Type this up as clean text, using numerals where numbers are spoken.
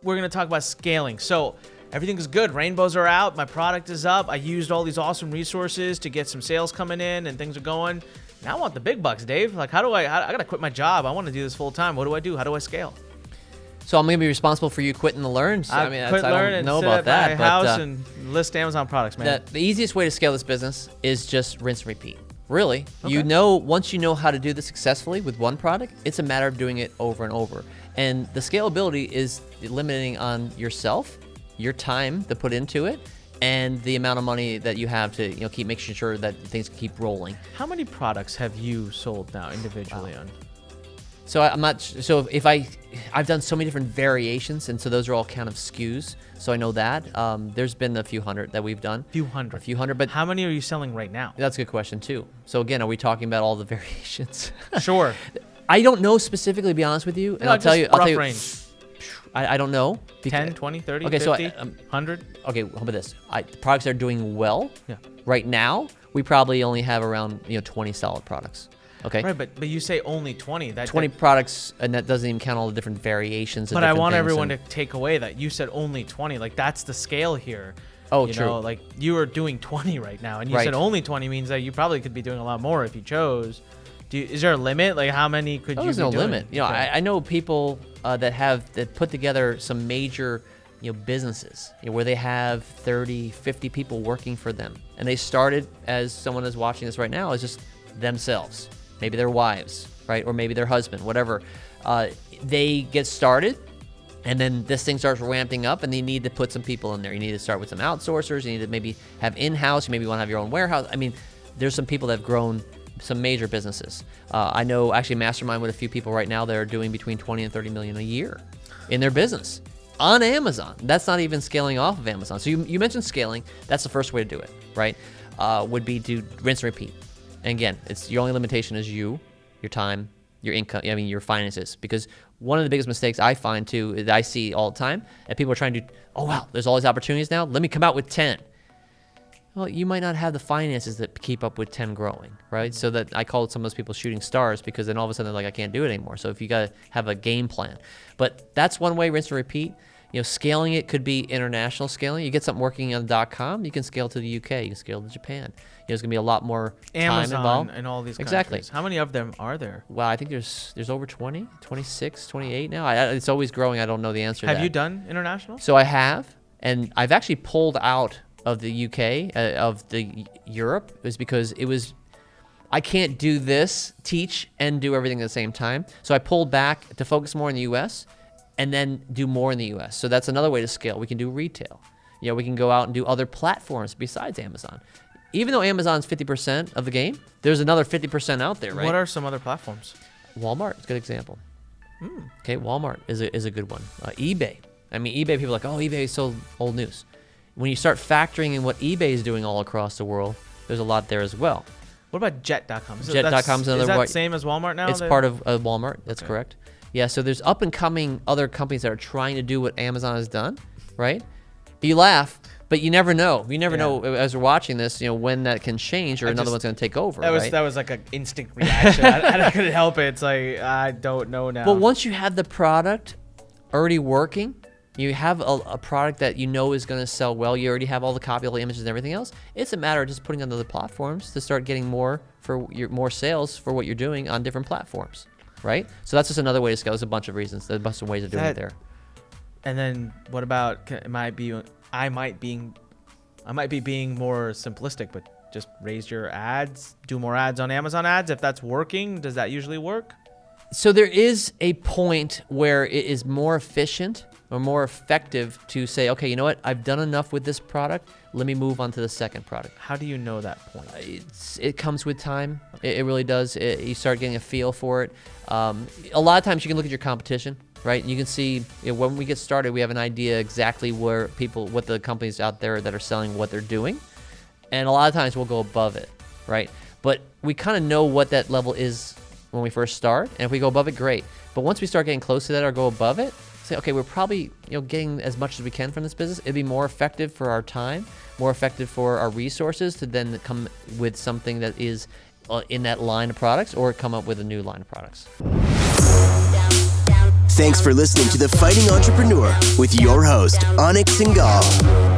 we're going to talk about scaling. So everything's good. Rainbows are out. My product is up. I used all these awesome resources to get some sales coming in and things are going. Now I want the big bucks, Dave. Like, I got to quit my job. I want to do this full time. What do I do? How do I scale? So I'm going to be responsible for you quitting the Learn. So, I don't know about that. My house and list Amazon products, man. The easiest way to scale this business is just rinse and repeat. Really, Okay. Once you know how to do this successfully with one product, it's a matter of doing it over and over. And the scalability is limiting on yourself, your time to put into it, and the amount of money that you have to keep making sure that things keep rolling. How many products have you sold now individually on? So I'm not. So if I've done so many different variations, and so those are all kind of SKUs. So I know that there's been a few hundred that we've done. A few hundred. But how many are you selling right now? That's a good question too. So again, are we talking about all the variations? Sure. I don't know specifically, to be honest with you. And No, I'll tell just you. rough range. I don't know. 10, 20, 30, Okay, 50, so 100? Okay, how about this? The products that are doing well. Yeah. Right now, we probably only have around 20 solid products. Okay. Right, but you say only 20. 20 products, and that doesn't even count all the different variations. But I want everyone to take away that you said only 20. Like, that's the scale here. Oh, you true. know, like, you are doing 20 right now, and you Right. said only 20 means that you probably could be doing a lot more if you chose. Is there a limit? Like, how many could you be doing? There's no limit. Okay. I know people that put together some major businesses where they have 30, 50 people working for them, and they started, as someone is watching this right now, as just themselves, maybe their wives, right, or maybe their husband, whatever. They get started, and then this thing starts ramping up, and they need to put some people in there. You need to start with some outsourcers. You need to maybe have in-house. You maybe want to have your own warehouse. I mean, there's some people that have grown some major businesses. I know actually Mastermind with a few people right now that are doing between 20 and 30 million a year in their business on Amazon. That's not even scaling off of Amazon. So you mentioned scaling. That's the first way to do it, right? Would be to rinse and repeat. And again, it's your only limitation is your time, your income, your finances. Because one of the biggest mistakes I find too, that I see all the time, and people are trying to do, oh wow, there's all these opportunities now. Let me come out with 10. Well, you might not have the finances that keep up with 10 growing, right? So that I call some of those people shooting stars, because then all of a sudden they're like, I can't do it anymore. So if you got to have a game plan. But that's one way, rinse and repeat. Scaling it could be international scaling. You get something working on .com, you can scale to the UK, you can scale to Japan. There's going to be a lot more time Amazon involved. and all these Exactly. countries. How many of them are there? Well, I think there's over 20, 26, 28 now. It's always growing. I don't know the answer to that. Have you done international? So I have, and I've actually pulled out of the UK, of the Europe, is because I can't do this, teach, and do everything at the same time. So I pulled back to focus more in the US and then do more in the US. So that's another way to scale. We can do retail. We can go out and do other platforms besides Amazon. Even though Amazon's 50% of the game, there's another 50% out there, right? What are some other platforms? Walmart is a good example. Okay, Walmart is a good one. eBay. eBay, people are like, oh, eBay is so old news. When you start factoring in what eBay is doing all across the world, there's a lot there as well. What about Jet.com? Jet.com is another. Is that the same as Walmart now? It's part of Walmart. That's correct. Yeah, so there's up and coming other companies that are trying to do what Amazon has done, right? You laugh, but you never know. You never know as we're watching this, when that can change or another one's going to take over. That was like an instinct reaction. I couldn't help it. It's like, I don't know now. But once you have the product already working, you have a product that is going to sell well. You already have all the copy, all the images, and everything else. It's a matter of just putting it on other platforms to start getting more sales for what you're doing on different platforms, right? So that's just another way to scale. There's a bunch of reasons. There's a bunch of ways of doing it there. And then what about? I might be being more simplistic, but just raise your ads, do more ads on Amazon ads. If that's working, does that usually work? So there is a point where it is more efficient or more effective to say, okay, you know what? I've done enough with this product. Let me move on to the second product. How do you know that point? It comes with time. It really does. You start getting a feel for it. A lot of times you can look at your competition, right? You can see when we get started, we have an idea exactly what the companies out there that are selling what they're doing. And a lot of times we'll go above it, right? But we kind of know what that level is when we first start. And if we go above it, great. But once we start getting close to that or go above it, say, okay, we're probably getting as much as we can from this business. It'd be more effective for our time, more effective for our resources to then come with something that is in that line of products or come up with a new line of products. Thanks for listening to The Fighting Entrepreneur with your host, Onyx Singal.